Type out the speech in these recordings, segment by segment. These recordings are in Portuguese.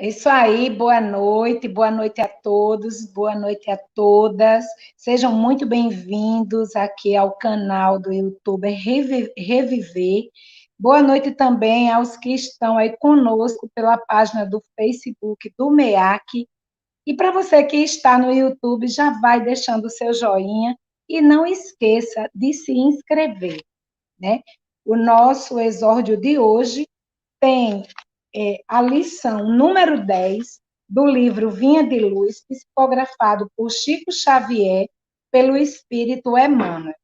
É isso aí, boa noite a todos, boa noite a todas. Sejam muito bem-vindos aqui ao canal do YouTube Reviver. Boa noite também aos que estão aí conosco pela página do Facebook do MEAC. E para você que está no YouTube, já vai deixando o seu joinha e não esqueça de se inscrever, né? O nosso exórdio de hoje tem a lição número 10 do livro Vinha de Luz, psicografado por Chico Xavier, pelo Espírito Emmanuel.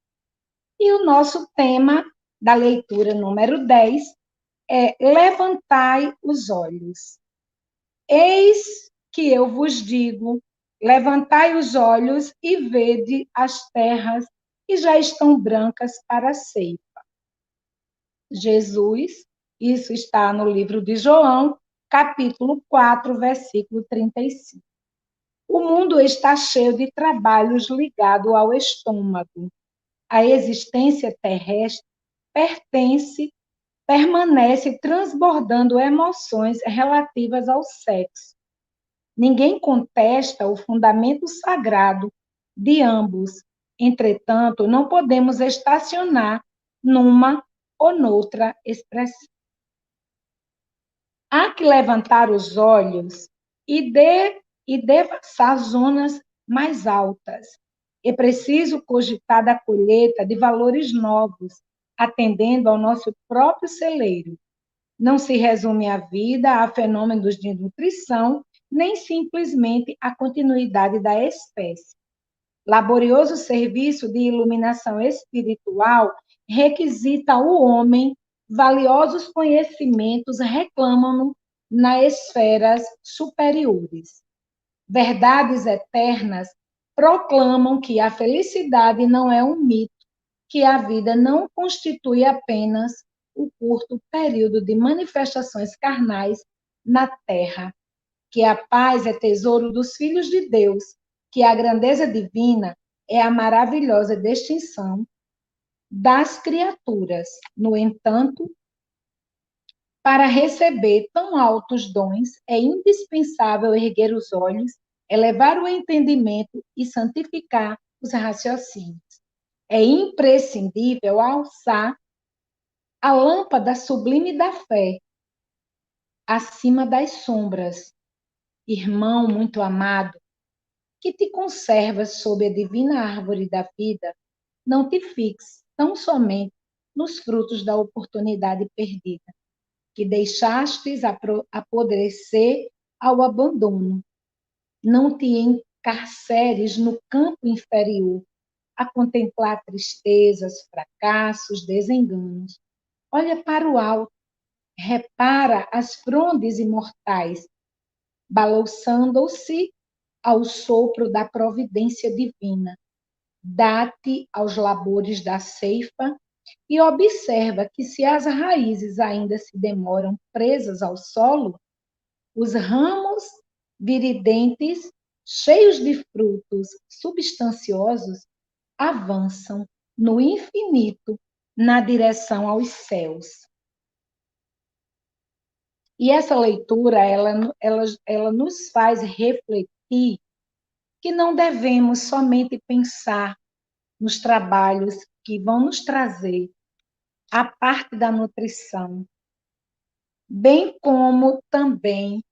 E o nosso tema da leitura número 10 é Levantai os olhos. Eis que eu vos digo, levantai os olhos e vede as terras que já estão brancas para a ceifa. Jesus, isso está no livro de João, capítulo 4, versículo 35. O mundo está cheio de trabalhos ligados ao estômago. A existência terrestre permanece transbordando emoções relativas ao sexo. Ninguém contesta o fundamento sagrado de ambos. Entretanto, não podemos estacionar numa ou noutra expressão. Há que levantar os olhos e devassar zonas mais altas. É preciso cogitar da colheita de valores novos, atendendo ao nosso próprio celeiro. Não se resume a vida a fenômenos de nutrição, nem simplesmente a continuidade da espécie. Laborioso serviço de iluminação espiritual requisita o homem, valiosos conhecimentos reclamam-no nas esferas superiores. Verdades eternas proclamam que a felicidade não é um mito, que a vida não constitui apenas o curto período de manifestações carnais na terra, que a paz é tesouro dos filhos de Deus, que a grandeza divina é a maravilhosa distinção das criaturas. No entanto, para receber tão altos dons, é indispensável erguer os olhos, elevar o entendimento e santificar os raciocínios. É imprescindível alçar a lâmpada sublime da fé acima das sombras. Irmão muito amado, que te conservas sob a divina árvore da vida, não te fixe tão somente nos frutos da oportunidade perdida, que deixastes apodrecer ao abandono. Não te encarceres no campo inferior, a contemplar tristezas, fracassos, desenganos. Olha para o alto, repara as frondes imortais, balouçando-se ao sopro da providência divina. Dá-te aos labores da ceifa e observa que se as raízes ainda se demoram presas ao solo, os ramos viridentes, cheios de frutos substanciosos, avançam no infinito na direção aos céus. E essa leitura, ela nos faz refletir que não devemos somente pensar nos trabalhos que vão nos trazer a parte da nutrição, bem como também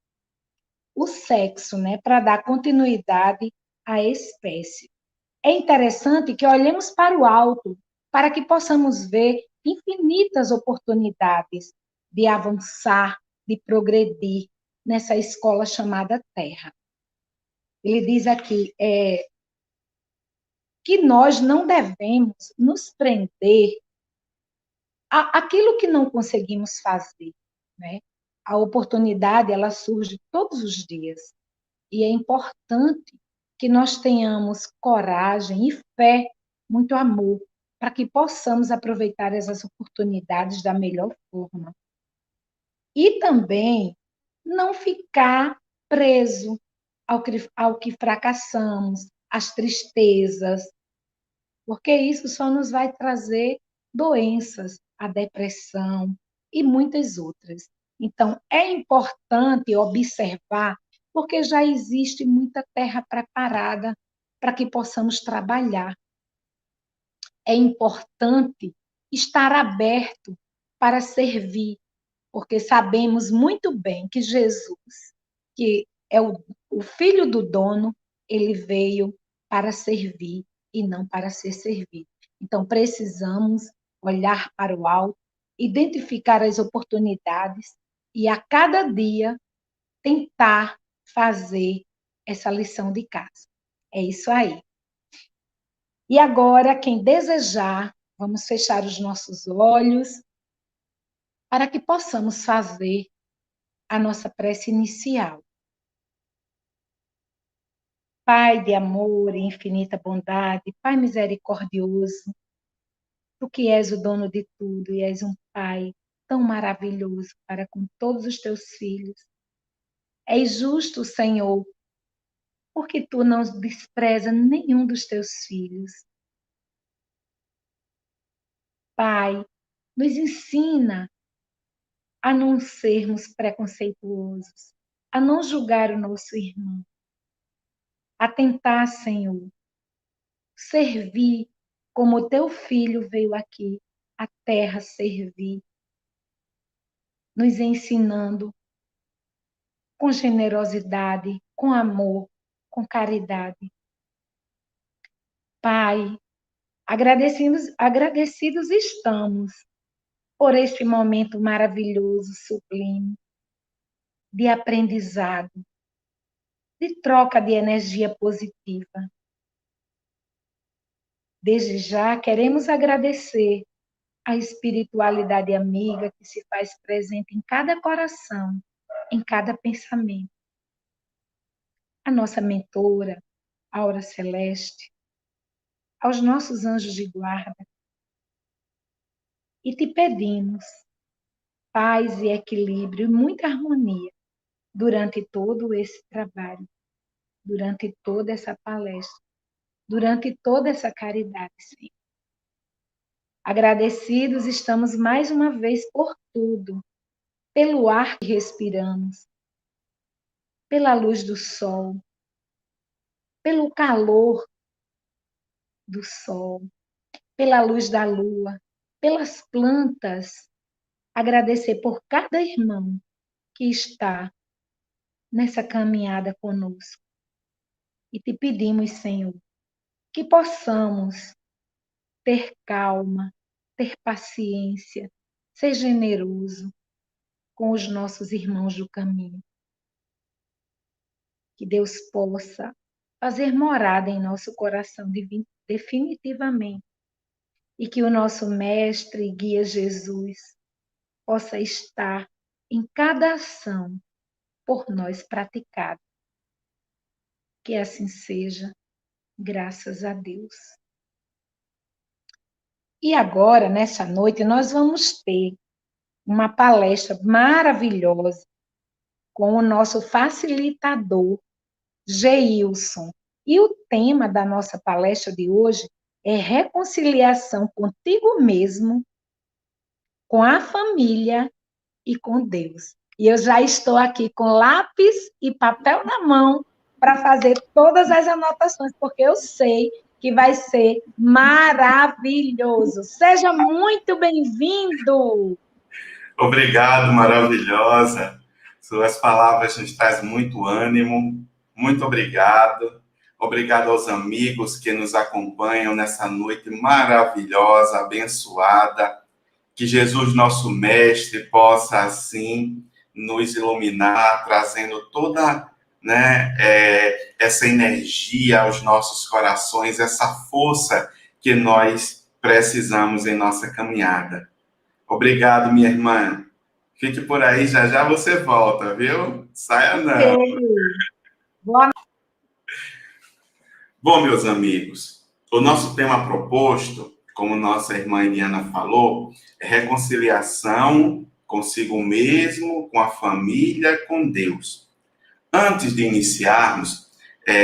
o sexo, né, para dar continuidade à espécie. É interessante que olhemos para o alto, para que possamos ver infinitas oportunidades de avançar, de progredir nessa escola chamada Terra. Ele diz aqui que nós não devemos nos prender àquilo que não conseguimos fazer, né? A oportunidade, ela surge todos os dias. E é importante que nós tenhamos coragem e fé, muito amor, para que possamos aproveitar essas oportunidades da melhor forma. E também não ficar preso ao que fracassamos, às tristezas, porque isso só nos vai trazer doenças, a depressão e muitas outras. Então, é importante observar, porque já existe muita terra preparada para que possamos trabalhar. É importante estar aberto para servir, porque sabemos muito bem que Jesus, que é o filho do dono, ele veio para servir e não para ser servido. Então, precisamos olhar para o alto, identificar as oportunidades e, a cada dia, tentar fazer essa lição de casa. É isso aí. E agora, quem desejar, vamos fechar os nossos olhos para que possamos fazer a nossa prece inicial. Pai de amor e infinita bondade, Pai misericordioso, Tu que és o dono de tudo e és um Pai tão maravilhoso para com todos os teus filhos. És justo, Senhor, porque Tu não despreza nenhum dos teus filhos. Pai, nos ensina a não sermos preconceituosos, a não julgar o nosso irmão, a tentar, Senhor, servir como o teu filho veio aqui, a terra servir, nos ensinando com generosidade, com amor, com caridade. Pai, agradecidos estamos por este momento maravilhoso, sublime, de aprendizado, de troca de energia positiva. Desde já, queremos agradecer a espiritualidade amiga que se faz presente em cada coração, em cada pensamento. A nossa mentora, Aura Celeste, aos nossos anjos de guarda, e te pedimos paz e equilíbrio e muita harmonia durante todo esse trabalho, durante toda essa palestra, durante toda essa caridade, Senhor. Agradecidos estamos mais uma vez por tudo, pelo ar que respiramos, pela luz do sol, pelo calor do sol, pela luz da lua, pelas plantas. Agradecer por cada irmão que está nessa caminhada conosco. E te pedimos, Senhor, que possamos ter calma, ter paciência, ser generoso com os nossos irmãos do caminho. Que Deus possa fazer morada em nosso coração definitivamente e que o nosso Mestre e Guia Jesus possa estar em cada ação por nós praticada. Que assim seja, graças a Deus. E agora, nessa noite, nós vamos ter uma palestra maravilhosa com o nosso facilitador, Geilson. E o tema da nossa palestra de hoje é reconciliação contigo mesmo, com a família e com Deus. E eu já estou aqui com lápis e papel na mão para fazer todas as anotações, porque eu sei que vai ser maravilhoso. Seja muito bem-vindo! Obrigado, maravilhosa. Suas palavras nos trazem muito ânimo. Muito obrigado. Obrigado aos amigos que nos acompanham nessa noite maravilhosa, abençoada. Que Jesus, nosso Mestre, possa, assim, nos iluminar, trazendo toda, essa energia aos nossos corações, essa força que nós precisamos em nossa caminhada. Obrigado, minha irmã. Fique por aí, já já você volta, viu? Saia não. Boa Bom, meus amigos, o nosso tema proposto, como nossa irmã Eliana falou, é reconciliação consigo mesmo, com a família, com Deus. Antes de iniciarmos,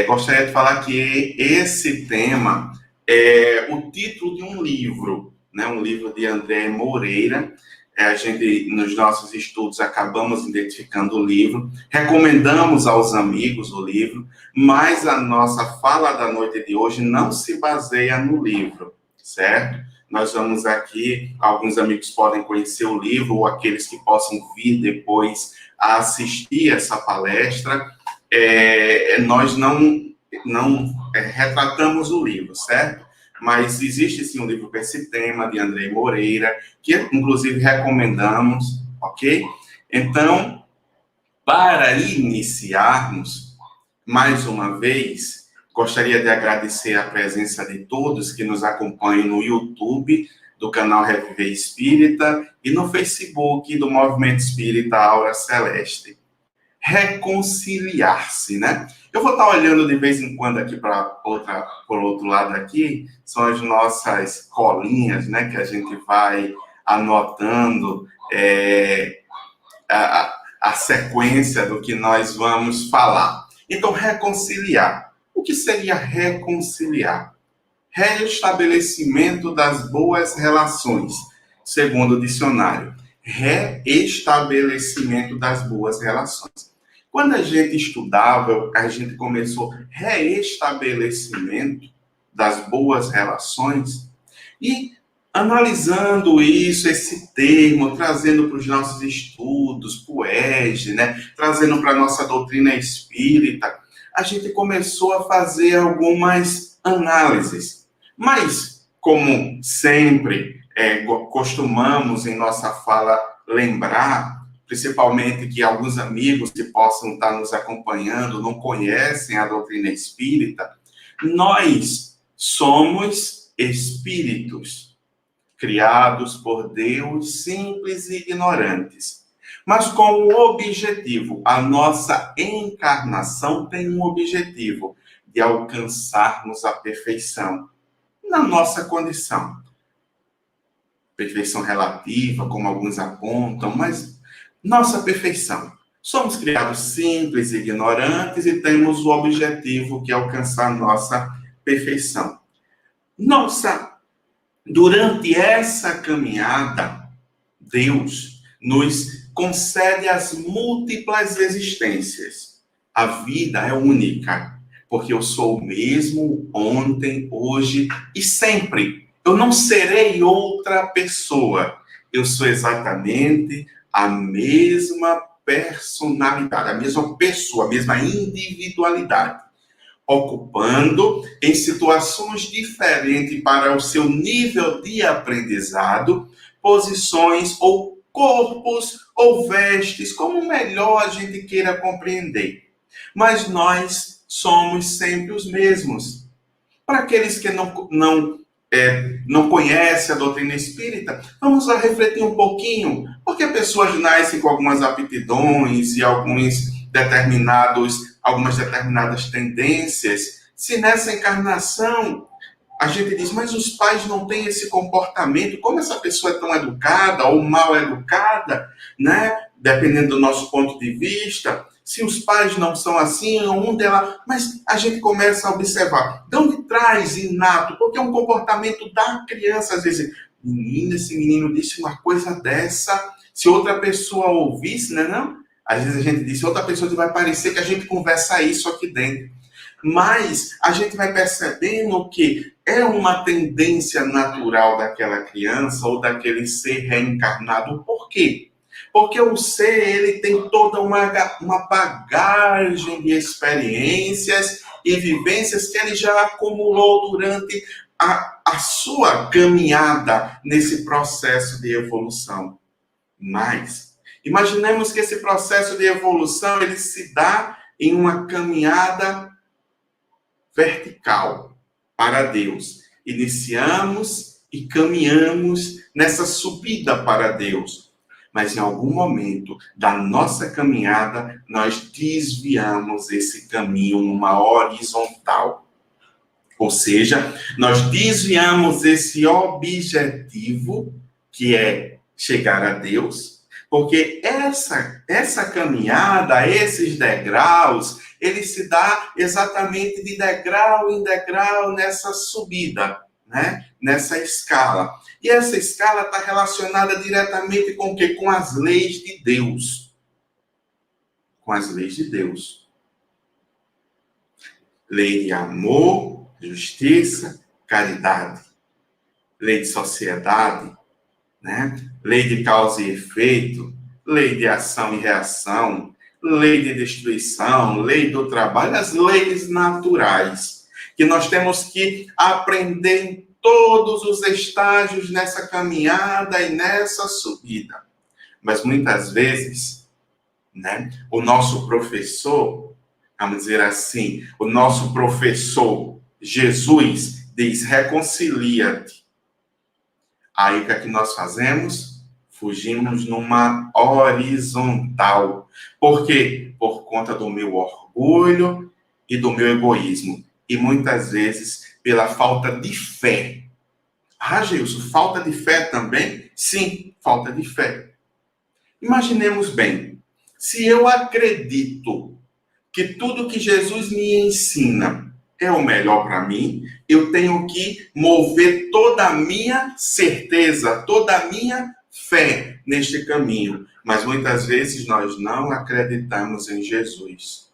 gostaria de falar que esse tema é o título de um livro, né? Um livro de André Moreira, a gente, nos nossos estudos, acabamos identificando o livro, recomendamos aos amigos o livro, mas a nossa fala da noite de hoje não se baseia no livro, certo? Nós vamos aqui, alguns amigos podem conhecer o livro, ou aqueles que possam vir depois a assistir essa palestra. Nós não retratamos o livro, certo? Mas existe sim um livro com esse tema, de Andrei Moreira, que inclusive recomendamos, ok? Então, para iniciarmos, mais uma vez, gostaria de agradecer a presença de todos que nos acompanham no YouTube, do canal Reviver Espírita, e no Facebook do Movimento Espírita Aura Celeste. Reconciliar-se, né? Eu vou estar olhando de vez em quando aqui por outro lado aqui, são as nossas colinhas, né, que a gente vai anotando a sequência do que nós vamos falar. Então, reconciliar. O que seria reconciliar? Reestabelecimento das boas relações, segundo o dicionário. Reestabelecimento das boas relações. Quando a gente estudava, a gente começou reestabelecimento das boas relações e analisando isso, esse termo, trazendo para os nossos estudos, para o ESG, né? Trazendo para a nossa doutrina espírita, a gente começou a fazer algumas análises. Mas, como sempre, costumamos em nossa fala lembrar, principalmente que alguns amigos que possam estar nos acompanhando não conhecem a doutrina espírita, nós somos espíritos, criados por Deus, simples e ignorantes, mas com um objetivo. A nossa encarnação tem um objetivo, de alcançarmos a perfeição na nossa condição. Perfeição relativa, como alguns apontam, mas nossa perfeição. Somos criados simples e ignorantes e temos o objetivo que é alcançar nossa perfeição. Durante essa caminhada, Deus nos concede as múltiplas existências. A vida é única, porque eu sou o mesmo ontem, hoje e sempre. Eu não serei outra pessoa. Eu sou exatamente a mesma personalidade, a mesma pessoa, a mesma individualidade, ocupando em situações diferentes para o seu nível de aprendizado, posições ou corpos ou vestes, como melhor a gente queira compreender. Mas nós somos sempre os mesmos. Para aqueles que não conhecem a doutrina espírita, vamos lá refletir um pouquinho, porque pessoas nascem com algumas aptidões e algumas determinadas tendências. Se nessa encarnação a gente diz, mas os pais não têm esse comportamento, como essa pessoa é tão educada ou mal educada, né? Dependendo do nosso ponto de vista, se os pais não são assim, mas a gente começa a observar, de onde traz inato, porque é um comportamento da criança, às vezes, esse menino disse uma coisa dessa, se outra pessoa ouvisse, né, não? Às vezes a gente diz, outra pessoa vai parecer que a gente conversa isso aqui dentro. Mas a gente vai percebendo que é uma tendência natural daquela criança ou daquele ser reencarnado. Por quê? Porque o ser, ele tem toda uma bagagem de experiências e vivências que ele já acumulou durante a sua caminhada nesse processo de evolução. Mas imaginemos que esse processo de evolução ele se dá em uma caminhada vertical para Deus. Iniciamos e caminhamos nessa subida para Deus. Mas em algum momento da nossa caminhada, nós desviamos esse caminho numa horizontal. Ou seja, nós desviamos esse objetivo, que é chegar a Deus, porque essa caminhada, esses degraus, ele se dá exatamente de degrau em degrau nessa subida, né? Nessa escala. E essa escala está relacionada diretamente com o quê? Com as leis de Deus. Com as leis de Deus. Lei de amor, justiça, caridade. Lei de sociedade, né? Lei de causa e efeito, lei de ação e reação, lei de destruição, lei do trabalho, as leis naturais, que nós temos que aprender em todos os estágios nessa caminhada e nessa subida. Mas muitas vezes, né, o nosso professor, vamos dizer assim, o nosso professor Jesus diz: reconcilia-te. Aí o que é que nós fazemos? Fugimos numa horizontal. Por quê? Por conta do meu orgulho e do meu egoísmo. E muitas vezes pela falta de fé. Ah, Gilson, falta de fé também? Sim, falta de fé. Imaginemos bem, se eu acredito que tudo que Jesus me ensina é o melhor para mim, eu tenho que mover toda a minha certeza, toda a minha fé neste caminho. Mas muitas vezes nós não acreditamos em Jesus.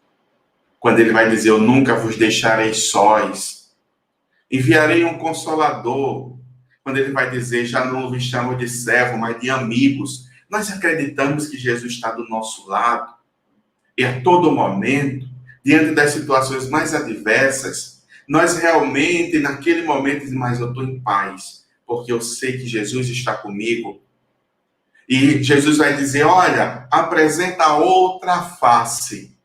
Quando ele vai dizer: eu nunca vos deixarei sós, enviarei um consolador. Quando ele vai dizer: já não vos chamo de servo, mas de amigos. Nós acreditamos que Jesus está do nosso lado. E a todo momento, diante das situações mais adversas, nós realmente, naquele momento, dizemos: mas eu estou em paz, porque eu sei que Jesus está comigo. E Jesus vai dizer: olha, apresenta outra face.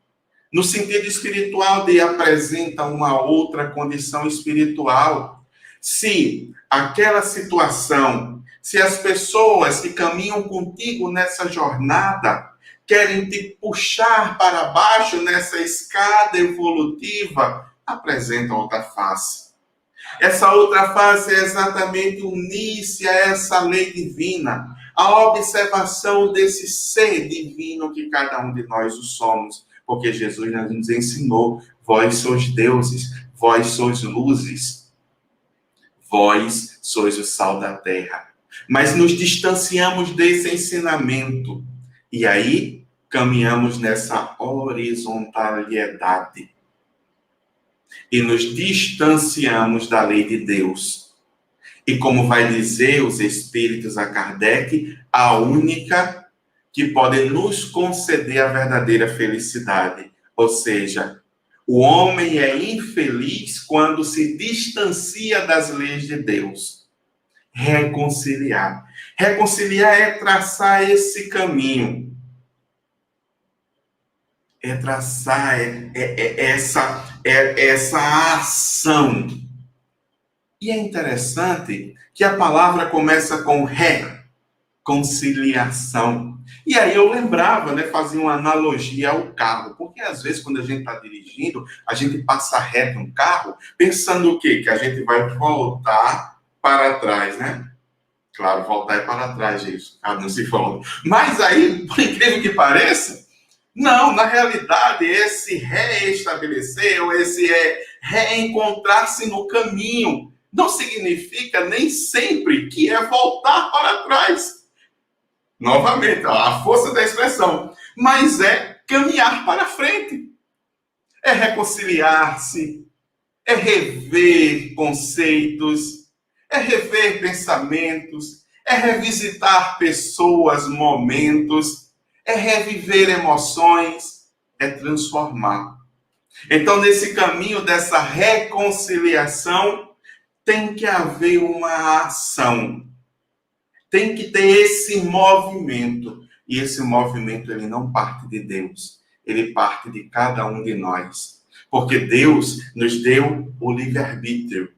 No sentido espiritual de apresenta uma outra condição espiritual. Se aquela situação, se as pessoas que caminham contigo nessa jornada querem te puxar para baixo nessa escada evolutiva, apresenta outra face. Essa outra face é exatamente unir-se a essa lei divina, a observação desse ser divino que cada um de nós o somos. Porque Jesus nos ensinou: vós sois deuses, vós sois luzes, vós sois o sal da terra. Mas nos distanciamos desse ensinamento. E aí, caminhamos nessa horizontalidade. E nos distanciamos da lei de Deus. E como vai dizer os espíritos a Kardec, a única que pode nos conceder a verdadeira felicidade. Ou seja, o homem é infeliz quando se distancia das leis de Deus. Reconciliar. Reconciliar é traçar esse caminho. É traçar essa ação. E é interessante que a palavra começa com reconciliação. E aí eu lembrava, né, fazia uma analogia ao carro, porque às vezes quando a gente está dirigindo, a gente passa reto no carro, pensando o quê? Que a gente vai voltar para trás, né? Claro, voltar é para trás, gente, não se fala. Mas aí, por incrível que pareça, não, na realidade, esse reestabelecer, ou esse reencontrar-se no caminho, não significa nem sempre que é voltar para trás. Novamente, a força da expressão. Mas é caminhar para frente. É reconciliar-se. É rever conceitos. É rever pensamentos. É revisitar pessoas, momentos. É reviver emoções. É transformar. Então, nesse caminho dessa reconciliação, tem que haver uma ação. Tem que ter esse movimento. E esse movimento, ele não parte de Deus. Ele parte de cada um de nós. Porque Deus nos deu o livre-arbítrio.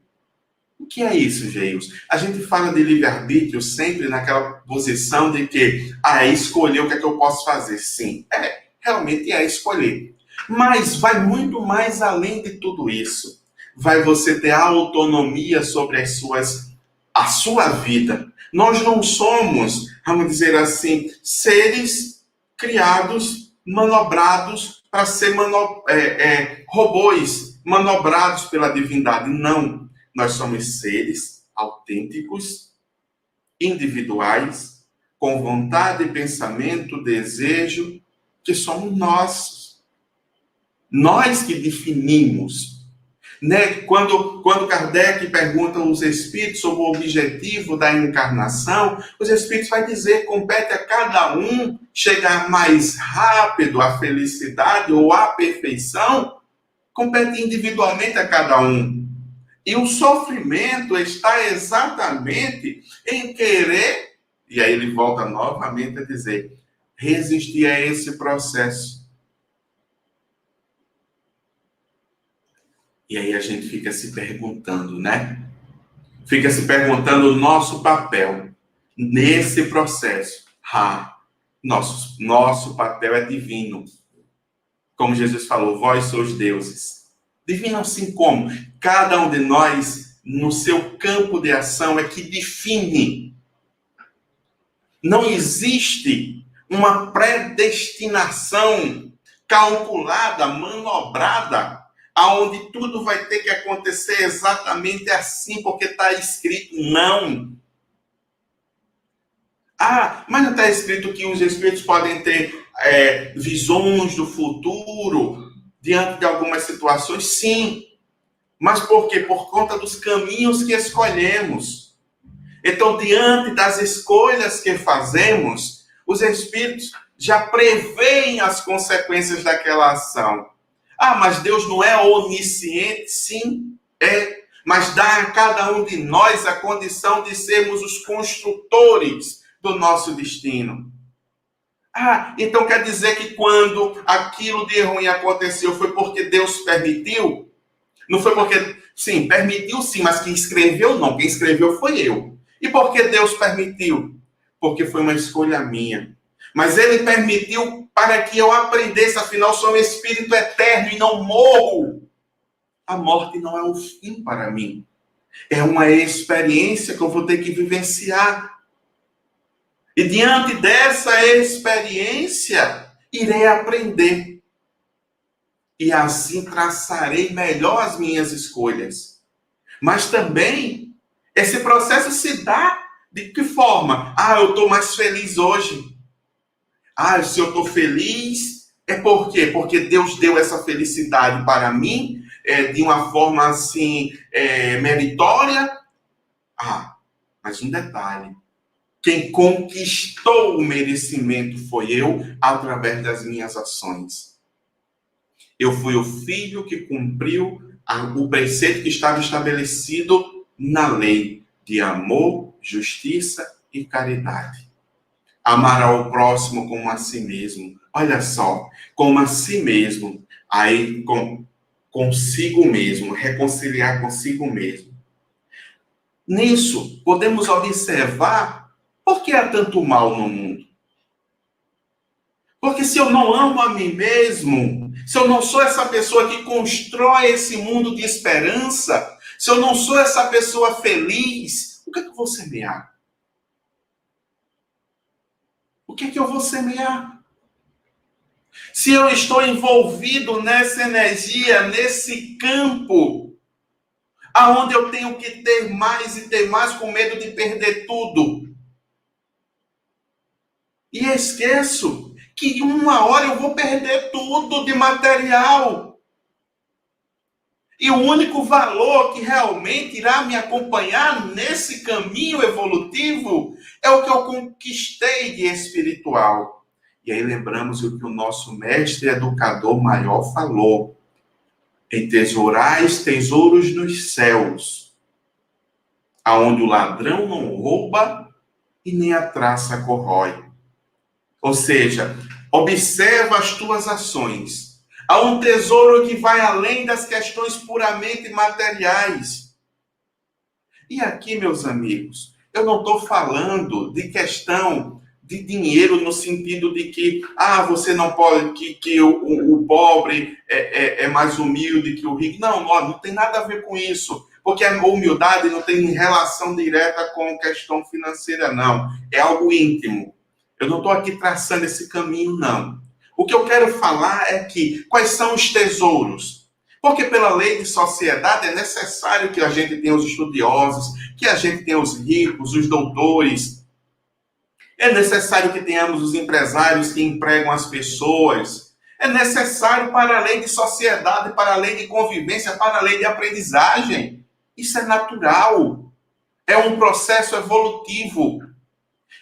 O que é isso, Geils? A gente fala de livre-arbítrio sempre naquela posição de que, é escolher o que é que eu posso fazer. Sim, realmente é escolher. Mas vai muito mais além de tudo isso. Vai você ter autonomia sobre a sua vida. Nós não somos, vamos dizer assim, seres criados, manobrados para ser robôs, manobrados pela divindade. Não. Nós somos seres autênticos, individuais, com vontade, pensamento, desejo, que somos nossos. Nós que definimos. Né? Quando Kardec pergunta aos espíritos sobre o objetivo da encarnação, os espíritos vão dizer que compete a cada um chegar mais rápido à felicidade ou à perfeição, compete individualmente a cada um. E o sofrimento está exatamente em querer, e aí ele volta novamente a dizer, resistir a esse processo. E aí a gente fica se perguntando, né? Fica se perguntando o nosso papel nesse processo. Nosso papel é divino. Como Jesus falou, vós sois deuses. Divino assim como? Cada um de nós, no seu campo de ação, é que define. Não existe uma predestinação calculada, manobrada, aonde tudo vai ter que acontecer exatamente assim, porque está escrito. Não. Mas não está escrito que os espíritos podem ter visões do futuro diante de algumas situações? Sim. Mas por quê? Por conta dos caminhos que escolhemos. Então, diante das escolhas que fazemos, os espíritos já preveem as consequências daquela ação. Mas Deus não é onisciente? Sim, é. Mas dá a cada um de nós a condição de sermos os construtores do nosso destino. Então quer dizer que quando aquilo de ruim aconteceu foi porque Deus permitiu? Não foi porque... Sim, permitiu sim, mas quem escreveu não. Quem escreveu foi eu. E por que Deus permitiu? Porque foi uma escolha minha. Mas Ele permitiu para que eu aprendesse, afinal sou um espírito eterno e não morro. A morte não é um fim para mim. É uma experiência que eu vou ter que vivenciar. E diante dessa experiência, irei aprender. E assim traçarei melhor as minhas escolhas. Mas também, esse processo se dá de que forma? Eu estou mais feliz hoje. Se eu estou feliz, é por quê? Porque Deus deu essa felicidade para mim, de uma forma assim, meritória. Mas um detalhe. Quem conquistou o merecimento foi eu, através das minhas ações. Eu fui o filho que cumpriu o preceito que estava estabelecido na lei de amor, justiça e caridade. Amar ao próximo como a si mesmo. Olha só, como a si mesmo. Aí, consigo mesmo, reconciliar consigo mesmo. Nisso, podemos observar por que há tanto mal no mundo. Porque se eu não amo a mim mesmo, se eu não sou essa pessoa que constrói esse mundo de esperança, se eu não sou essa pessoa feliz, o que é que eu vou semear? O que é que eu vou semear? Se eu estou envolvido nessa energia, nesse campo, aonde eu tenho que ter mais e ter mais com medo de perder tudo. E esqueço que uma hora eu vou perder tudo de material. E o único valor que realmente irá me acompanhar nesse caminho evolutivo é o que eu conquistei de espiritual. E aí lembramos o que o nosso mestre educador maior falou. Entesourais tesouros nos céus, aonde o ladrão não rouba e nem a traça corrói. Ou seja, observa as tuas ações. Há um tesouro que vai além das questões puramente materiais. E aqui, meus amigos, eu não estou falando de questão de dinheiro no sentido de que, você não pode, que o pobre é mais humilde que o rico. Não tem nada a ver com isso. Porque a humildade não tem relação direta com questão financeira, não. É algo íntimo. Eu não estou aqui traçando esse caminho, não. O que eu quero falar é que, quais são os tesouros? Porque pela lei de sociedade é necessário que a gente tenha os estudiosos, que a gente tenha os ricos, os doutores. É necessário que tenhamos os empresários que empregam as pessoas. É necessário para a lei de sociedade, para a lei de convivência, para a lei de aprendizagem. Isso é natural. É um processo evolutivo.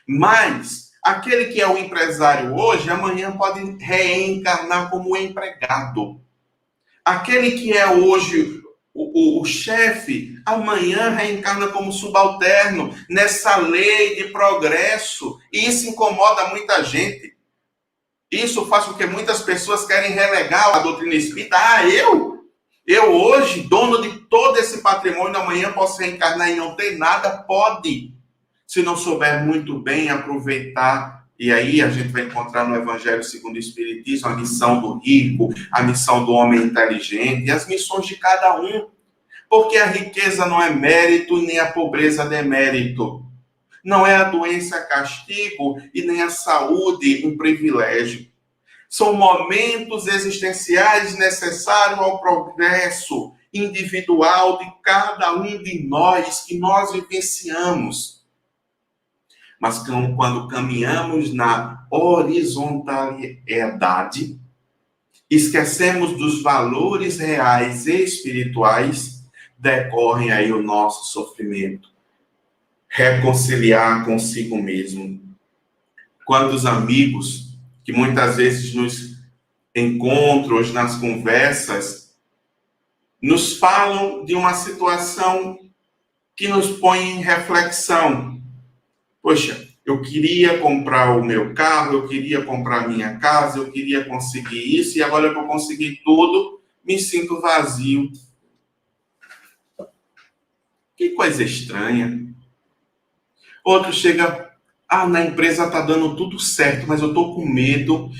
Mas aquele que é o empresário hoje, amanhã pode reencarnar como empregado. Aquele que é hoje o chefe, amanhã reencarna como subalterno, nessa lei de progresso. E isso incomoda muita gente. Isso faz com que muitas pessoas querem relegar a doutrina espírita. Eu hoje, dono de todo esse patrimônio, amanhã posso reencarnar e não ter nada? Pode. Se não souber muito bem aproveitar. E aí a gente vai encontrar no Evangelho segundo o Espiritismo a missão do rico, a missão do homem inteligente e as missões de cada um. Porque a riqueza não é mérito, nem a pobreza demérito. Não é a doença castigo e nem a saúde um privilégio. São momentos existenciais necessários ao progresso individual de cada um de nós que nós vivenciamos. Mas quando caminhamos na horizontalidade, esquecemos dos valores reais e espirituais, decorre aí o nosso sofrimento. Reconciliar consigo mesmo. Quantos amigos que muitas vezes nos encontram nas conversas nos falam de uma situação que nos põe em reflexão. Poxa, eu queria comprar o meu carro, eu queria comprar a minha casa, eu queria conseguir isso, e agora que eu consegui tudo, me sinto vazio. Que coisa estranha. Outro chega, na empresa tá dando tudo certo, mas eu tô com medo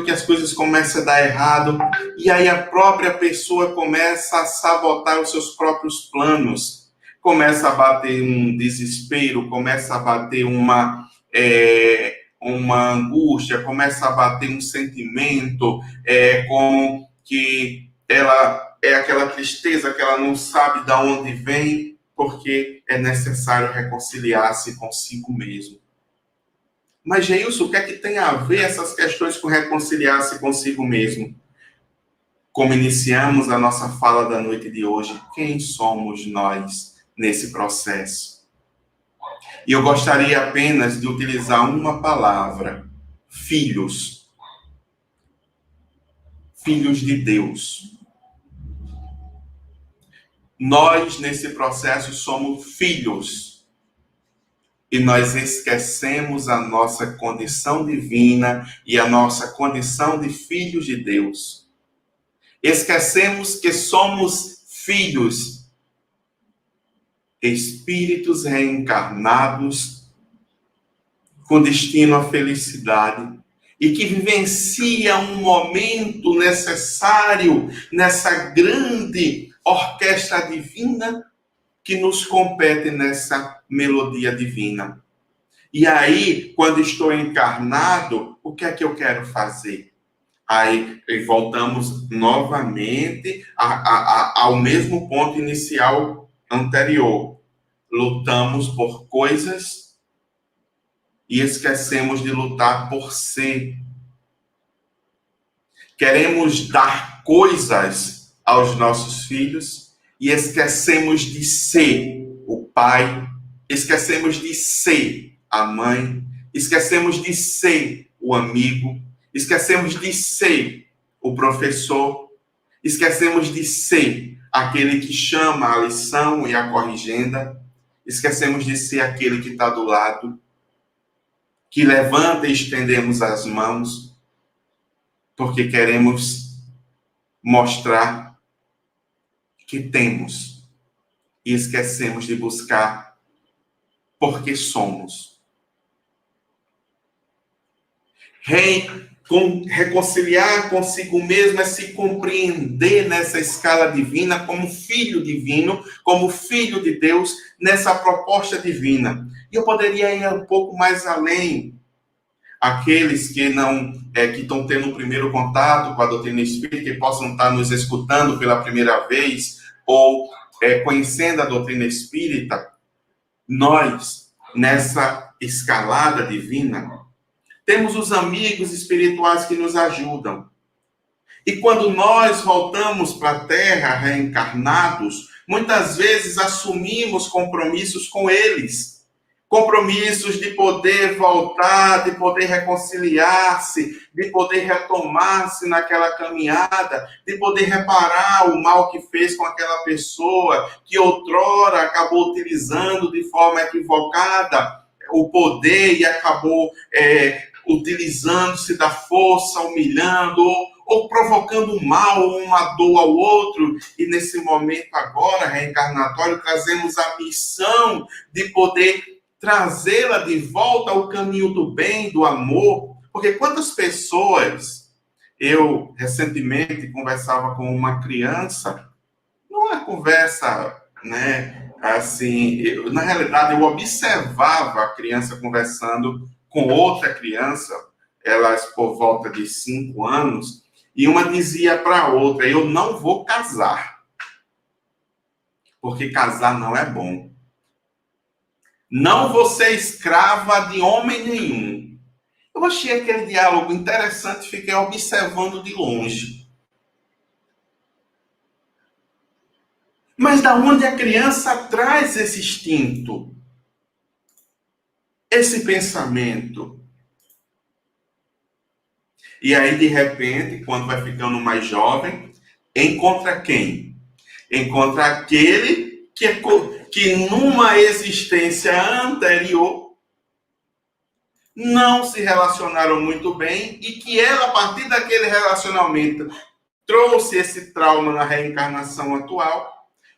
que as coisas comecem a dar errado, e aí a própria pessoa começa a sabotar os seus próprios planos. Começa a bater um desespero, começa a bater uma angústia, começa a bater um sentimento, como que ela é aquela tristeza que ela não sabe de onde vem, porque é necessário reconciliar-se consigo mesmo. Mas, Geilson, o que é que tem a ver essas questões com reconciliar-se consigo mesmo? Como iniciamos a nossa fala da noite de hoje, quem somos nós nesse processo? E eu gostaria apenas de utilizar uma palavra: filhos. Filhos de Deus. Nós, nesse processo, somos filhos. E nós esquecemos a nossa condição divina e a nossa condição de filhos de Deus. Esquecemos que somos filhos, espíritos reencarnados com destino à felicidade e que vivencia um momento necessário nessa grande orquestra divina que nos compete nessa melodia divina. E aí, quando estou encarnado, o que é que eu quero fazer? Aí voltamos novamente ao mesmo ponto inicial anterior. Lutamos por coisas e esquecemos de lutar por ser. Queremos dar coisas aos nossos filhos e esquecemos de ser o pai, esquecemos de ser a mãe, esquecemos de ser o amigo, esquecemos de ser o professor, esquecemos de ser aquele que chama a lição e a corrigenda, esquecemos de ser aquele que está do lado, que levanta e estendemos as mãos, porque queremos mostrar que temos e esquecemos de buscar porque somos. Reconciliar consigo mesmo é se compreender nessa escala divina como filho divino, como filho de Deus, nessa proposta divina. E eu poderia ir um pouco mais além. aqueles que não que estão tendo um primeiro contato com a doutrina espírita, que possam estar nos escutando pela primeira vez, ou conhecendo a doutrina espírita, nós, nessa escalada divina, temos os amigos espirituais que nos ajudam. E quando nós voltamos para a Terra reencarnados, muitas vezes assumimos compromissos com eles. Compromissos de poder voltar, de poder reconciliar-se, de poder retomar-se naquela caminhada, de poder reparar o mal que fez com aquela pessoa que outrora acabou utilizando de forma equivocada o poder e acabou utilizando-se da força, humilhando ou provocando mal ou uma dor ao outro. E nesse momento agora, reencarnatório, trazemos a missão de poder trazê-la de volta ao caminho do bem, do amor. Porque quantas pessoas... Eu, recentemente, conversava com uma criança, numa conversa, né, assim... na realidade, eu observava a criança conversando com outra criança, elas por volta de 5 anos, e uma dizia para a outra: eu não vou casar, porque casar não é bom. Não vou ser escrava de homem nenhum. Eu achei aquele diálogo interessante e fiquei observando de longe. Mas da onde a criança traz esse instinto? Esse pensamento? E aí, de repente, quando vai ficando mais jovem, encontra quem? Encontra aquele que numa existência anterior não se relacionaram muito bem e que ela, a partir daquele relacionamento, trouxe esse trauma na reencarnação atual.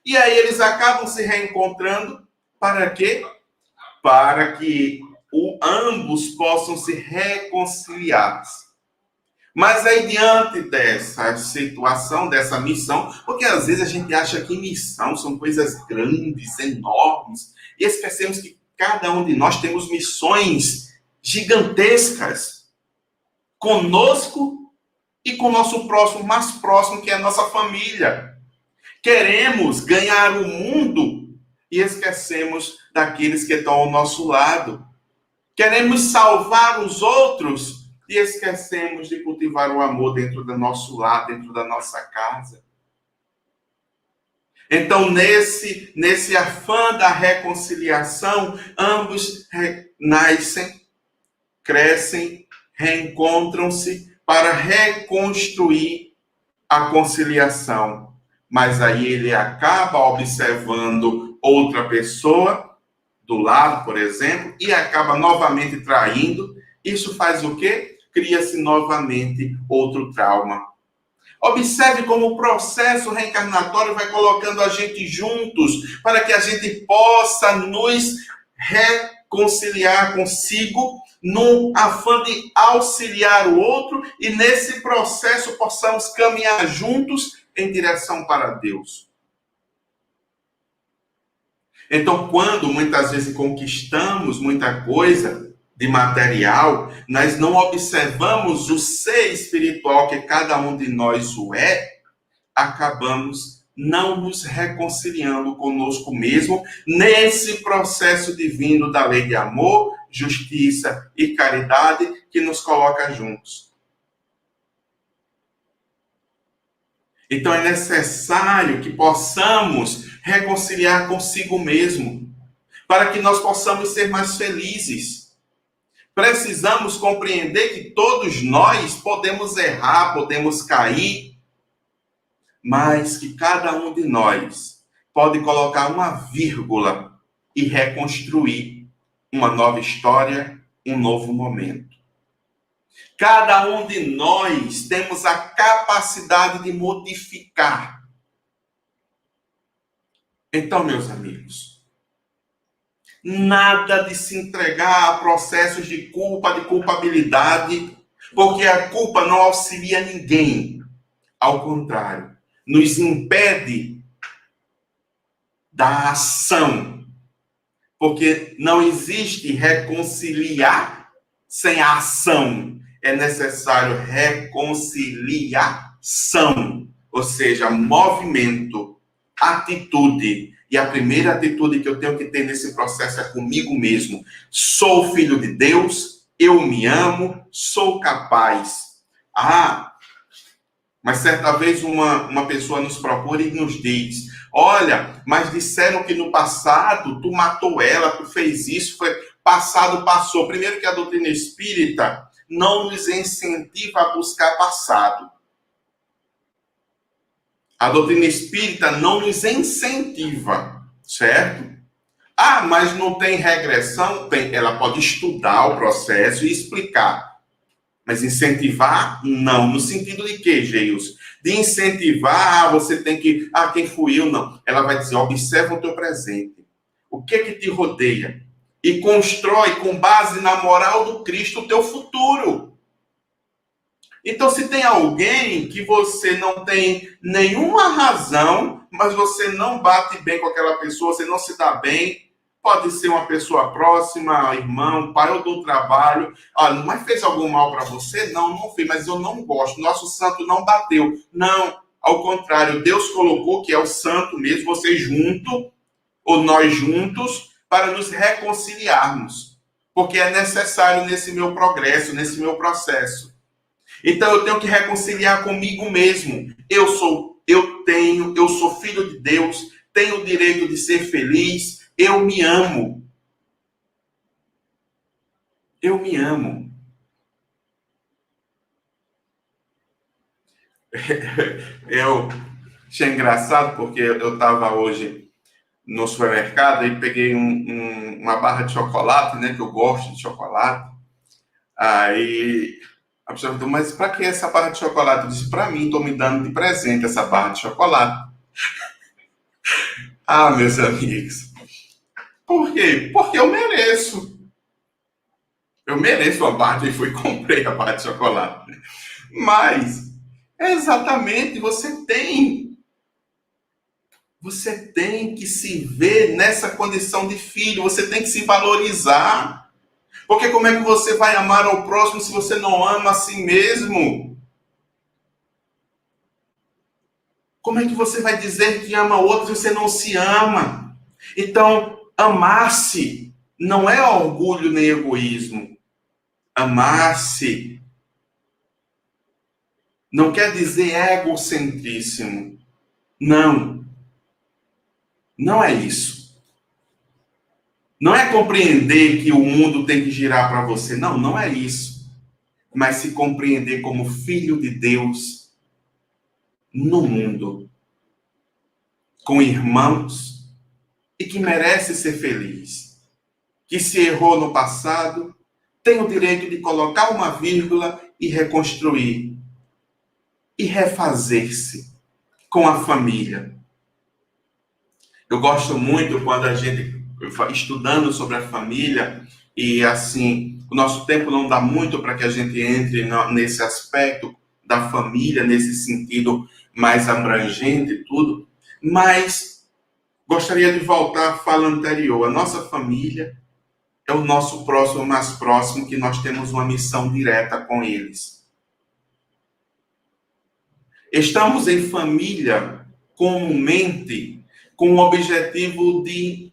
E aí eles acabam se reencontrando para quê? Para que ambos possam se reconciliar. Mas aí, diante dessa situação, dessa missão, porque às vezes a gente acha que missão são coisas grandes, enormes, e esquecemos que cada um de nós temos missões gigantescas conosco e com o nosso próximo, mais próximo, que é a nossa família. Queremos ganhar o mundo e esquecemos daqueles que estão ao nosso lado. Queremos salvar os outros e esquecemos de cultivar o amor dentro do nosso lar, dentro da nossa casa. Então, nesse afã da reconciliação, ambos nascem, crescem, reencontram-se para reconstruir a conciliação. Mas aí ele acaba observando outra pessoa do lado, por exemplo, e acaba novamente traindo. Isso faz o quê? Cria-se novamente outro trauma. Observe como o processo reencarnatório vai colocando a gente juntos para que a gente possa nos reconciliar consigo num afã de auxiliar o outro e nesse processo possamos caminhar juntos em direção para Deus. Então, quando muitas vezes conquistamos muita coisa de material, nós não observamos o ser espiritual que cada um de nós o é, acabamos não nos reconciliando conosco mesmo nesse processo divino da lei de amor, justiça e caridade que nos coloca juntos. Então é necessário que possamos reconciliar consigo mesmo, para que nós possamos ser mais felizes. Precisamos compreender que todos nós podemos errar, podemos cair, mas que cada um de nós pode colocar uma vírgula e reconstruir uma nova história, um novo momento. Cada um de nós temos a capacidade de modificar. Então, meus amigos, nada de se entregar a processos de culpa, de culpabilidade, porque a culpa não auxilia ninguém. Ao contrário, nos impede da ação. Porque não existe reconciliar sem a ação. É necessário reconciliação, ou seja, movimento, atitude. E a primeira atitude que eu tenho que ter nesse processo é comigo mesmo. Sou filho de Deus, eu me amo, sou capaz. Mas certa vez uma pessoa nos procura e nos diz: olha, mas disseram que no passado tu matou ela, tu fez isso, foi passado, passou. Primeiro que a doutrina espírita não nos incentiva a buscar passado. A doutrina espírita não nos incentiva, certo? Mas não tem regressão? Tem. Ela pode estudar o processo e explicar. Mas incentivar, não. No sentido de quê, Geils? De incentivar, você tem que... quem fui eu? Não. Ela vai dizer, observa o teu presente. O que te rodeia? E constrói, com base na moral do Cristo, o teu futuro. Então, se tem alguém que você não tem nenhuma razão, mas você não bate bem com aquela pessoa, você não se dá bem, pode ser uma pessoa próxima, irmão, pai ou do trabalho. Mas fez algum mal para você? Não, não fez, mas eu não gosto. Nosso santo não bateu. Não, ao contrário, Deus colocou que é o santo mesmo, você junto, ou nós juntos, para nos reconciliarmos. Porque é necessário nesse meu progresso, nesse meu processo. Então eu tenho que reconciliar comigo mesmo. Eu sou filho de Deus, tenho o direito de ser feliz, eu me amo. Eu me amo. Eu achei engraçado porque eu estava hoje no supermercado e peguei uma barra de chocolate, né? Que eu gosto de chocolate. Aí a pessoa perguntou, mas para que essa barra de chocolate? Eu disse, para mim, estou me dando de presente essa barra de chocolate. Meus amigos. Por quê? Porque eu mereço. Eu mereço a barra e fui e comprei a barra de chocolate. Mas, exatamente, você tem que se ver nessa condição de filho. Você tem que se valorizar. Porque como é que você vai amar ao próximo se você não ama a si mesmo? Como é que você vai dizer que ama o outro se você não se ama? Então, amar-se não é orgulho nem egoísmo. Amar-se não quer dizer egocentríssimo. Não. Não é isso. Não é compreender que o mundo tem que girar para você. Não, não é isso. Mas se compreender como filho de Deus no mundo, com irmãos, e que merece ser feliz. Que se errou no passado, tem o direito de colocar uma vírgula e reconstruir. E refazer-se com a família. Eu gosto muito quando a gente, estudando sobre a família, e assim, o nosso tempo não dá muito para que a gente entre nesse aspecto da família, nesse sentido mais abrangente e tudo, mas gostaria de voltar à fala anterior. A nossa família é o nosso próximo mais próximo, que nós temos uma missão direta com eles. Estamos em família comumente com o objetivo de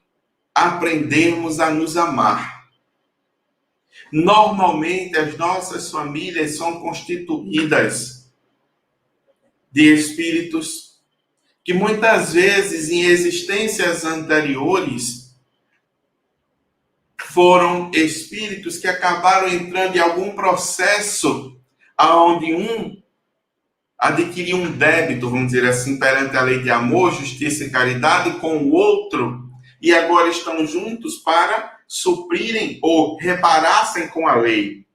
aprendermos a nos amar. Normalmente, as nossas famílias são constituídas de espíritos que muitas vezes, em existências anteriores, foram espíritos que acabaram entrando em algum processo onde um adquiriu um débito, vamos dizer assim, perante a lei de amor, justiça e caridade com o outro, e agora estão juntos para suprirem ou reparassem com a lei.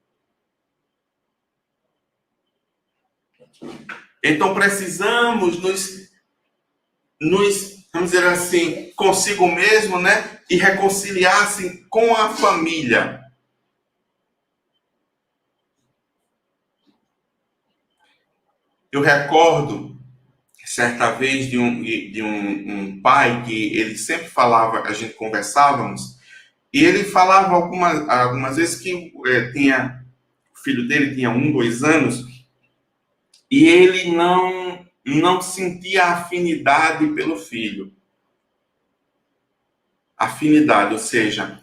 Então precisamos vamos dizer assim, consigo mesmo, né? E reconciliar-se com a família. Eu recordo, certa vez, de um pai que ele sempre falava, a gente conversávamos, E ele falava algumas vezes que o filho dele tinha 1, 2 anos, e ele não sentia afinidade pelo filho. Afinidade, ou seja,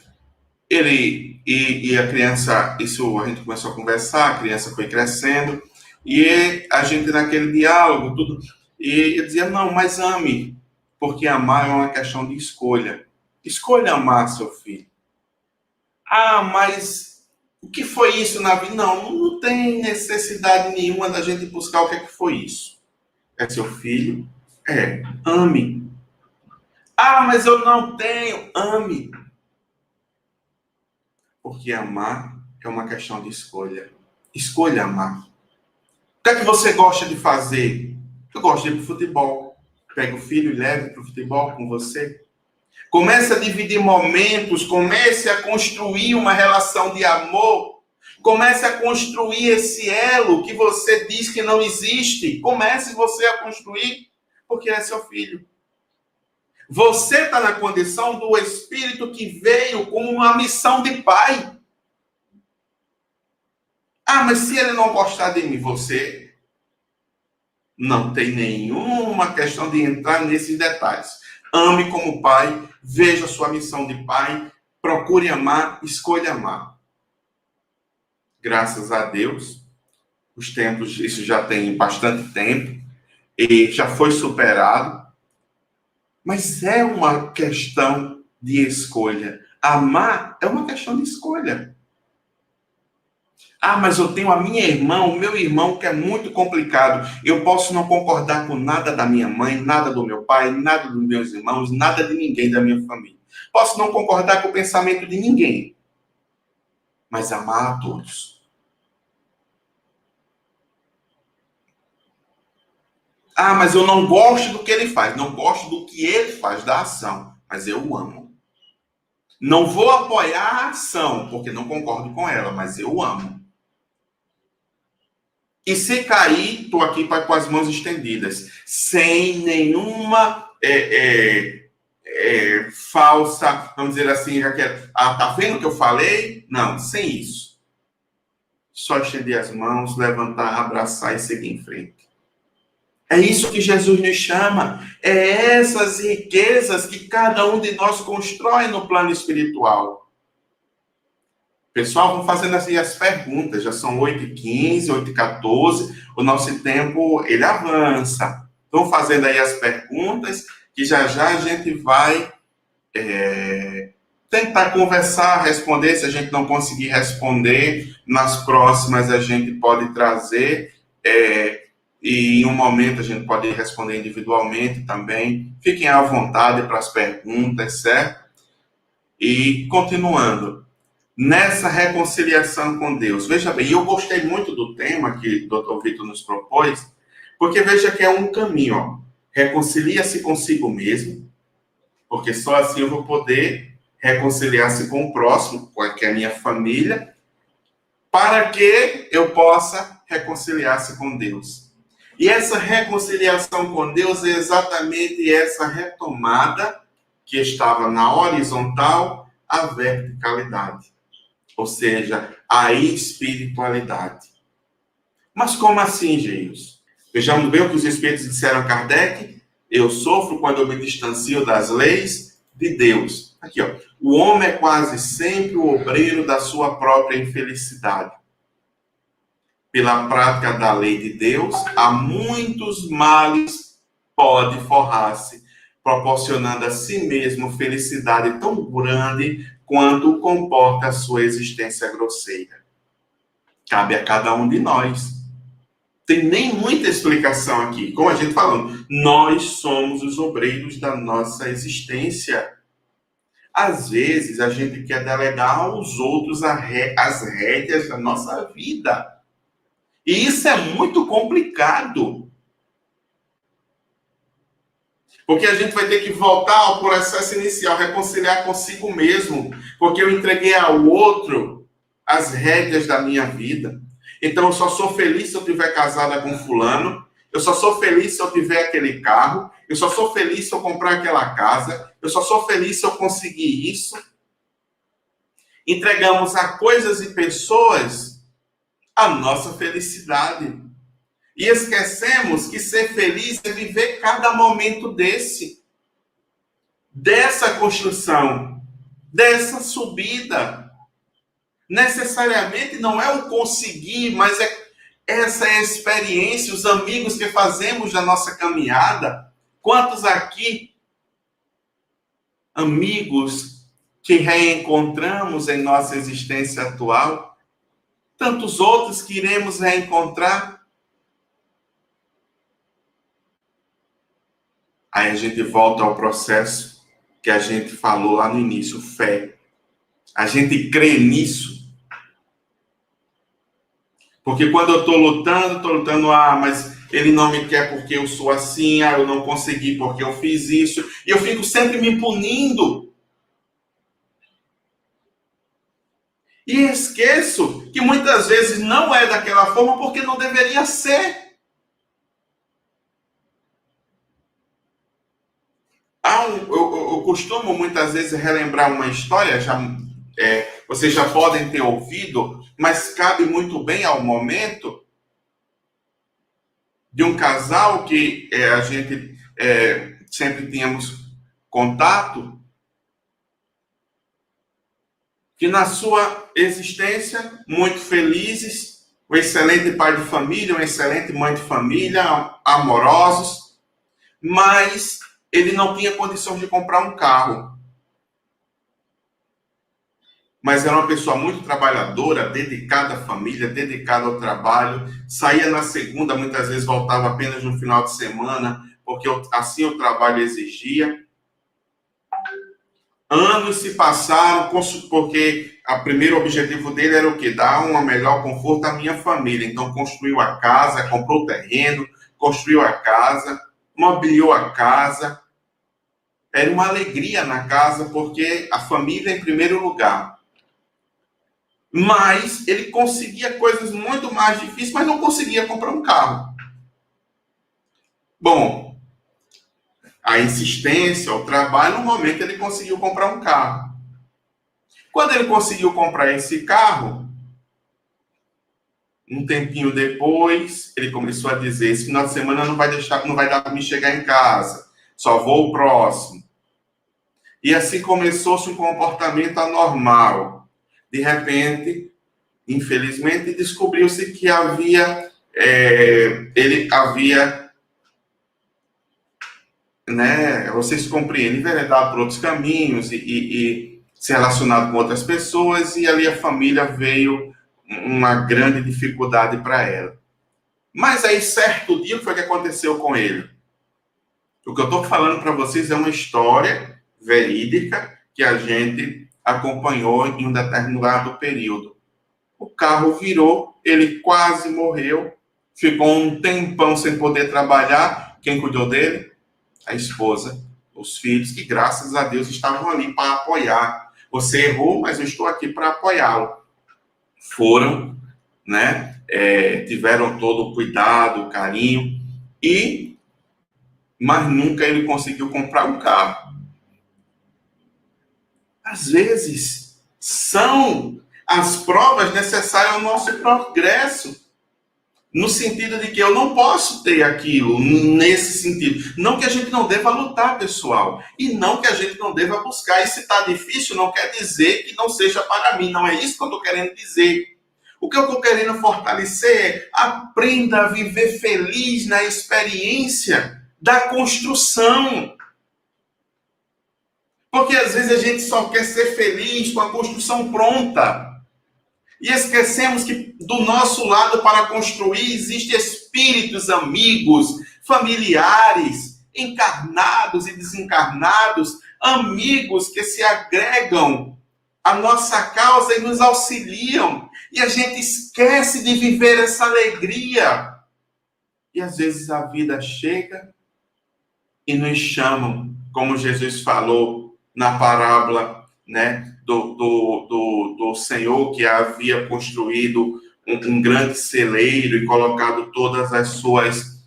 ele e a criança, isso a gente começou a conversar, a criança foi crescendo, e a gente naquele diálogo, tudo, e eu dizia, não, mas ame, porque amar é uma questão de escolha. Escolha amar seu filho. Ah, mas o que foi isso na vida? Não tem necessidade nenhuma da gente buscar o que é que foi isso. É seu filho? É, ame. Ah, mas eu não tenho. Ame. Porque amar é uma questão de escolha. Escolha amar. O que é que você gosta de fazer? Eu gosto de ir para o futebol. Pega o filho e leve para o futebol com você. Comece a dividir momentos, comece a construir uma relação de amor, comece a construir esse elo que você diz que não existe. Comece você a construir, porque é seu filho. Você está na condição do Espírito que veio como uma missão de pai. Ah, mas se ele não gostar de mim, você não tem nenhuma questão de entrar nesses detalhes. Ame como pai, veja a sua missão de pai, procure amar, escolha amar. Graças a Deus, os tempos, isso já tem bastante tempo, e já foi superado, mas é uma questão de escolha. Amar é uma questão de escolha. Ah, mas eu tenho a minha irmã, o meu irmão, que é muito complicado. Eu posso não concordar com nada da minha mãe, nada do meu pai, nada dos meus irmãos, nada de ninguém da minha família. Posso não concordar com o pensamento de ninguém, mas amar a todos. Ah, mas eu não gosto do que ele faz, não gosto do que ele faz, da ação, mas eu o amo. Não vou apoiar a ação, porque não concordo com ela, mas eu o amo. E se cair, estou aqui com as mãos estendidas, sem nenhuma falsa, vamos dizer assim, já que tá vendo o que eu falei? Não, sem isso. Só estender as mãos, levantar, abraçar e seguir em frente. É isso que Jesus nos chama. É essas riquezas que cada um de nós constrói no plano espiritual. Pessoal, vamos fazendo assim as perguntas. Já são 8h15, 8h14. O nosso tempo, ele avança. Estão fazendo aí as perguntas, que já a gente vai tentar conversar, responder. Se a gente não conseguir responder, nas próximas a gente pode trazer. E em um momento a gente pode responder individualmente também. Fiquem à vontade para as perguntas, certo? E continuando. Nessa reconciliação com Deus. Veja bem, eu gostei muito do tema que o Dr. Vitor nos propôs, porque veja que é um caminho. Ó. Reconcilia-se consigo mesmo, porque só assim eu vou poder reconciliar-se com o próximo, que é a minha família, para que eu possa reconciliar-se com Deus. E essa reconciliação com Deus é exatamente essa retomada que estava na horizontal à verticalidade. Ou seja, a espiritualidade. Mas como assim, Geios? Vejamos bem o que os espíritos disseram a Kardec. Eu sofro quando eu me distancio das leis de Deus. Aqui, ó. O homem é quase sempre o obreiro da sua própria infelicidade. Pela prática da lei de Deus, há muitos males pode forrar-se, proporcionando a si mesmo felicidade tão grande quanto comporta a sua existência grosseira. Cabe a cada um de nós. Tem nem muita explicação aqui. Como a gente falando, nós somos os obreiros da nossa existência. Às vezes, a gente quer delegar aos outros as rédeas da nossa vida. E isso é muito complicado. Porque a gente vai ter que voltar ao processo inicial, reconciliar consigo mesmo. Porque eu entreguei ao outro as rédeas da minha vida. Então, eu só sou feliz se eu estiver casada com fulano. Eu só sou feliz se eu tiver aquele carro. Eu só sou feliz se eu comprar aquela casa. Eu só sou feliz se eu conseguir isso. Entregamos a coisas e pessoas a nossa felicidade. E esquecemos que ser feliz é viver cada momento dessa construção, dessa subida. Necessariamente não é o conseguir, mas essa é a experiência, os amigos que fazemos na nossa caminhada. Quantos aqui, amigos que reencontramos em nossa existência atual? Tantos outros que iremos reencontrar. Aí a gente volta ao processo que a gente falou lá no início, fé. A gente crê nisso. Porque quando eu estou lutando, mas ele não me quer porque eu sou assim, eu não consegui porque eu fiz isso. E eu fico sempre me punindo. E esqueço que muitas vezes não é daquela forma porque não deveria ser. Eu costumo muitas vezes relembrar uma história, vocês já podem ter ouvido, mas cabe muito bem ao momento, de um casal que a gente sempre tínhamos contato, que na sua existência, muito felizes, um excelente pai de família, uma excelente mãe de família, amorosos, mas ele não tinha condições de comprar um carro. Mas era uma pessoa muito trabalhadora, dedicada à família, dedicada ao trabalho, saía na segunda, muitas vezes voltava apenas no final de semana, porque assim o trabalho exigia. Anos se passaram, porque o primeiro objetivo dele era o quê? Dar um melhor conforto à minha família. Então, construiu a casa, comprou o terreno, construiu a casa, mobiliou a casa. Era uma alegria na casa, porque a família é em primeiro lugar. Mas ele conseguia coisas muito mais difíceis, mas não conseguia comprar um carro. Bom, a insistência, o trabalho, no momento ele conseguiu comprar um carro. Quando ele conseguiu comprar esse carro, um tempinho depois, ele começou a dizer: esse final de semana não vai dar para me chegar em casa, só vou o próximo. E assim começou-se um comportamento anormal. De repente, infelizmente, descobriu-se que ele havia, vocês compreendem, enveredado por outros caminhos e se relacionado com outras pessoas, e ali a família veio uma grande dificuldade para ela. Mas aí, certo dia, o que foi que aconteceu com ele? O que eu estou falando para vocês é uma história verídica que a gente acompanhou em um determinado período. O carro virou, ele quase morreu, ficou um tempão sem poder trabalhar. Quem cuidou dele? A esposa, os filhos, que graças a Deus estavam ali para apoiar. Você errou, mas eu estou aqui para apoiá-lo. Foram, tiveram todo o cuidado, o carinho, mas nunca ele conseguiu comprar um carro. Às vezes, são as provas necessárias ao nosso progresso, no sentido de que eu não posso ter aquilo, nesse sentido. Não que a gente não deva lutar, pessoal, e não que a gente não deva buscar. E se está difícil, não quer dizer que não seja para mim, não é isso que eu estou querendo dizer. O que eu estou querendo fortalecer é: aprenda a viver feliz na experiência da construção. Porque às vezes a gente só quer ser feliz com a construção pronta. E esquecemos que do nosso lado, para construir, existem espíritos, amigos, familiares, encarnados e desencarnados, amigos que se agregam à nossa causa e nos auxiliam. E a gente esquece de viver essa alegria. E às vezes a vida chega e nos chamam, como Jesus falou na parábola, do Senhor, que havia construído um grande celeiro e colocado todas as suas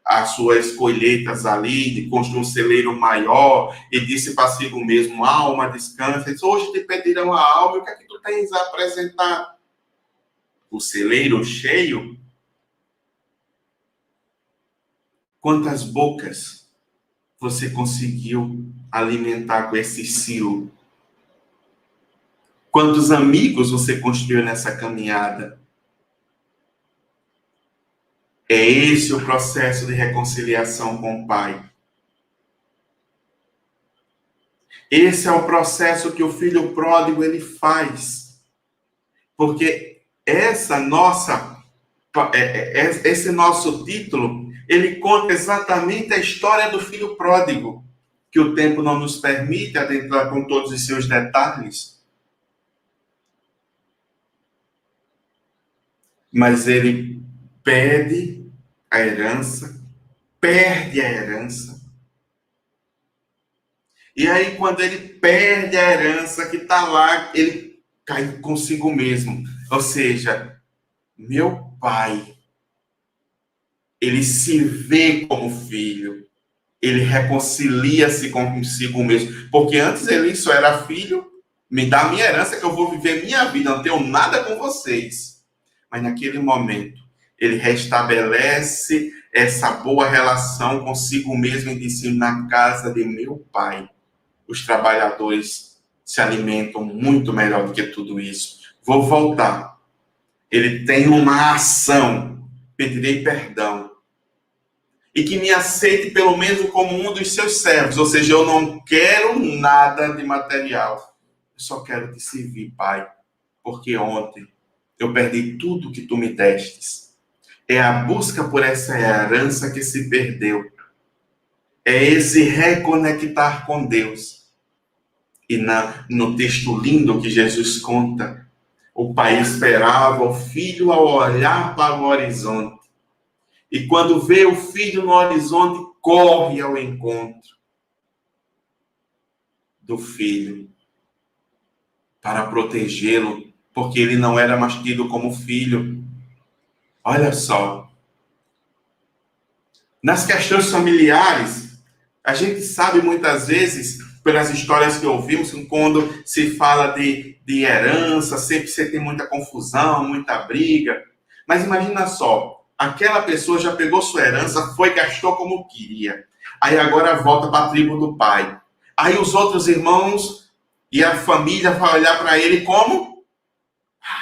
as suas colheitas ali, de construir um celeiro maior, e disse para si mesmo, alma, descansa. Disse, hoje te pedirão a alma, o que é que tu tens a apresentar? O celeiro cheio? Quantas bocas você conseguiu alimentar com esse silo? Quantos amigos você construiu nessa caminhada? É esse o processo de reconciliação com o Pai. Esse é o processo que o filho pródigo ele faz. Porque esse nosso título, ele conta exatamente a história do filho pródigo, que o tempo não nos permite adentrar com todos os seus detalhes. Mas ele pede a herança, perde a herança. E aí, quando ele perde a herança que está lá, ele cai consigo mesmo. Ou seja, meu pai, ele se vê como filho. Ele reconcilia-se consigo mesmo. Porque antes ele só era filho, me dá a minha herança que eu vou viver minha vida, não tenho nada com vocês. Mas naquele momento, ele restabelece essa boa relação consigo mesmo e disse, na casa de meu pai, os trabalhadores se alimentam muito melhor do que tudo isso. Vou voltar. Ele tem uma ação, pedirei perdão. E que me aceite pelo menos como um dos seus servos. Ou seja, eu não quero nada de material. Eu só quero te servir, Pai. Porque ontem eu perdi tudo que tu me destes. É a busca por essa herança que se perdeu. É esse reconectar com Deus. E no texto lindo que Jesus conta, o pai esperava o filho ao olhar para o horizonte. E quando vê o filho no horizonte, corre ao encontro do filho para protegê-lo, porque ele não era mais tido como filho. Olha só. Nas questões familiares, a gente sabe muitas vezes, pelas histórias que ouvimos, quando se fala de herança, sempre você tem muita confusão, muita briga. Mas imagina só, aquela pessoa já pegou sua herança, foi, gastou como queria. Aí agora volta para a tribo do pai. Aí os outros irmãos e a família vão olhar para ele como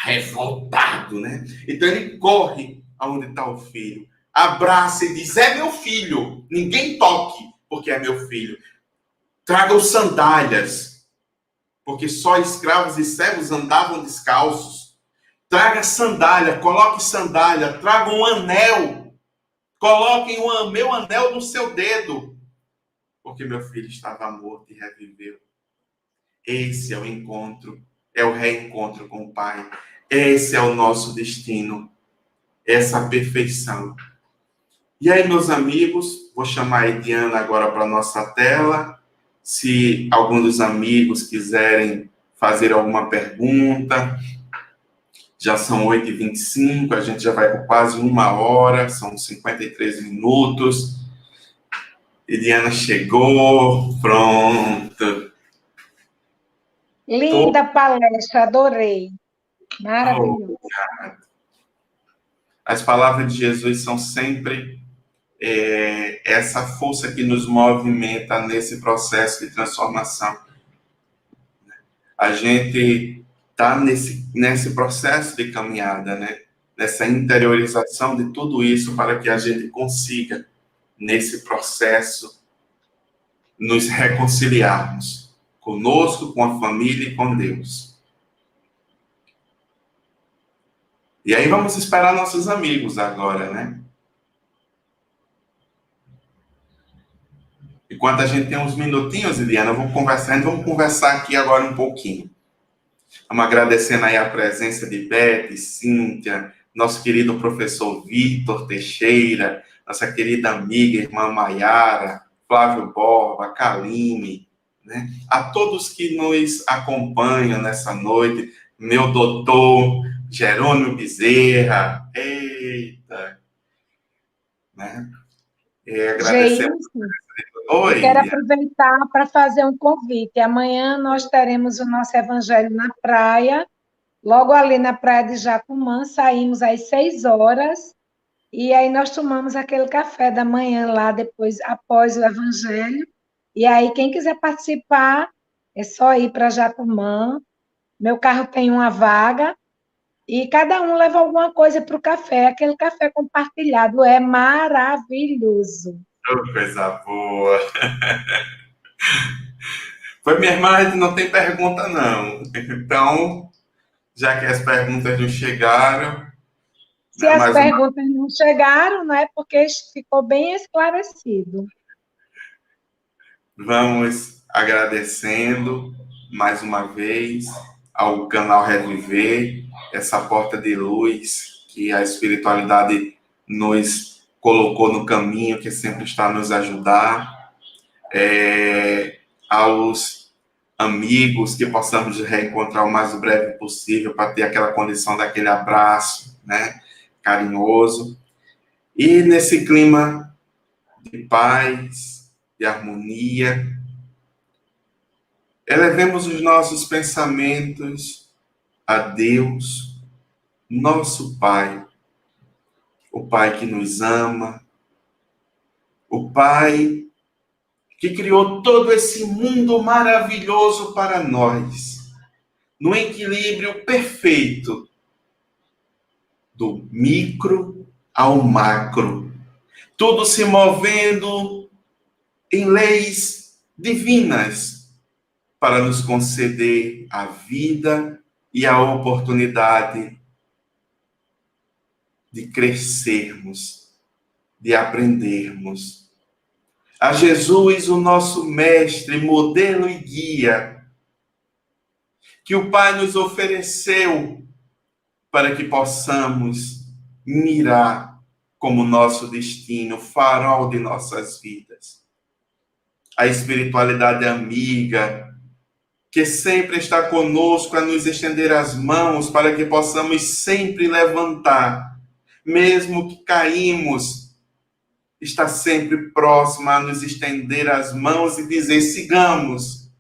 revoltado, né? Então ele corre aonde está o filho, abraça e diz, é meu filho, ninguém toque, porque é meu filho. Tragam sandálias, porque só escravos e servos andavam descalços. Traga sandália, coloque sandália, traga um anel, coloquem meu anel no seu dedo, porque meu filho estava morto e reviveu. Esse é o encontro, é o reencontro com o Pai. Esse é o nosso destino, essa perfeição. E aí, meus amigos, vou chamar a Ediana agora para a nossa tela. Se algum dos amigos quiserem fazer alguma pergunta, já são 8h25, a gente já vai por quase 1 hora, são 53 minutos. Ediana chegou, pronto. Linda palestra, adorei. Maravilhoso. As palavras de Jesus são sempre essa força que nos movimenta nesse processo de transformação. A gente está nesse processo de caminhada, né? Nessa interiorização de tudo isso para que a gente consiga, nesse processo, nos reconciliarmos conosco, com a família e com Deus. E aí vamos esperar nossos amigos agora, né? Enquanto a gente tem uns minutinhos, Eliana, vamos conversar aqui agora um pouquinho. Vamos agradecendo aí a presença de Beth, Cíntia, nosso querido professor Vitor Teixeira, nossa querida amiga, irmã Maiara, Flávio Borba, Kaline, né? A todos que nos acompanham nessa noite, meu doutor Jerônimo Bezerra, eita, né? Agradecemos. Geilson, eu Oi, quero Lia. aproveitar para fazer um convite. Amanhã nós teremos o nosso evangelho na praia, logo ali na praia de Jacumã, saímos às 6 horas, e aí nós tomamos aquele café da manhã lá, depois, após o evangelho. E aí, quem quiser participar, é só ir para Jacumã. Meu carro tem uma vaga, e cada um leva alguma coisa para o café. Aquele café compartilhado é maravilhoso. Oh, coisa boa. Foi minha irmã, a gente não tem pergunta, não. Então, já que as perguntas não chegaram, Se né, as mais uma, perguntas não chegaram, não é porque ficou bem esclarecido. vamos agradecendo mais uma vez ao canal Reviver, essa porta de luz que a espiritualidade nos colocou no caminho, que sempre está a nos ajudar. Aos amigos, que possamos reencontrar o mais breve possível para ter aquela condição daquele abraço, né, carinhoso. E nesse clima de paz, de harmonia, elevemos os nossos pensamentos a Deus, nosso Pai, o Pai que nos ama, o Pai que criou todo esse mundo maravilhoso para nós, no equilíbrio perfeito do micro ao macro, tudo se movendo em leis divinas para nos conceder a vida e a oportunidade de crescermos, de aprendermos. A Jesus, o nosso mestre, modelo e guia, que o Pai nos ofereceu para que possamos mirar como nosso destino, farol de nossas vidas. A espiritualidade amiga, que sempre está conosco a nos estender as mãos para que possamos sempre levantar, mesmo que caímos, está sempre próxima a nos estender as mãos e dizer: sigamos.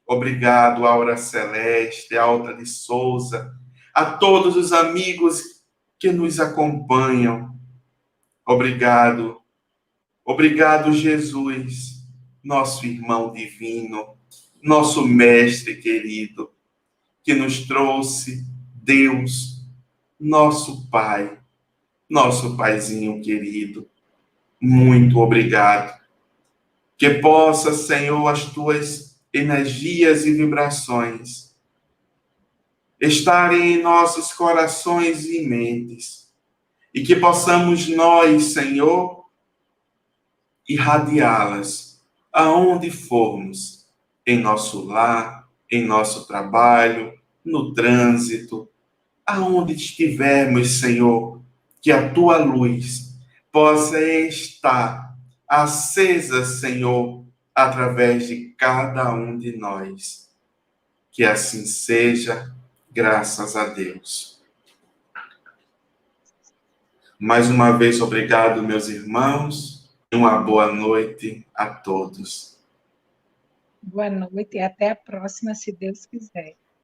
Obrigado, Aura Celeste, Alta de Souza, a todos os amigos que nos acompanham. Obrigado, obrigado, Jesus, nosso irmão divino, nosso mestre querido, que nos trouxe Deus, nosso Pai, nosso Paizinho querido. Muito obrigado. Que possa, Senhor, as tuas energias e vibrações estarem em nossos corações e mentes, e que possamos nós, Senhor, irradiá-las aonde formos, em nosso lar, em nosso trabalho, no trânsito, aonde estivermos, Senhor, que a tua luz possa estar acesa, Senhor, através de cada um de nós. Que assim seja, graças a Deus. Mais uma vez, obrigado, meus irmãos, e uma boa noite a todos. Boa noite e até a próxima, se Deus quiser.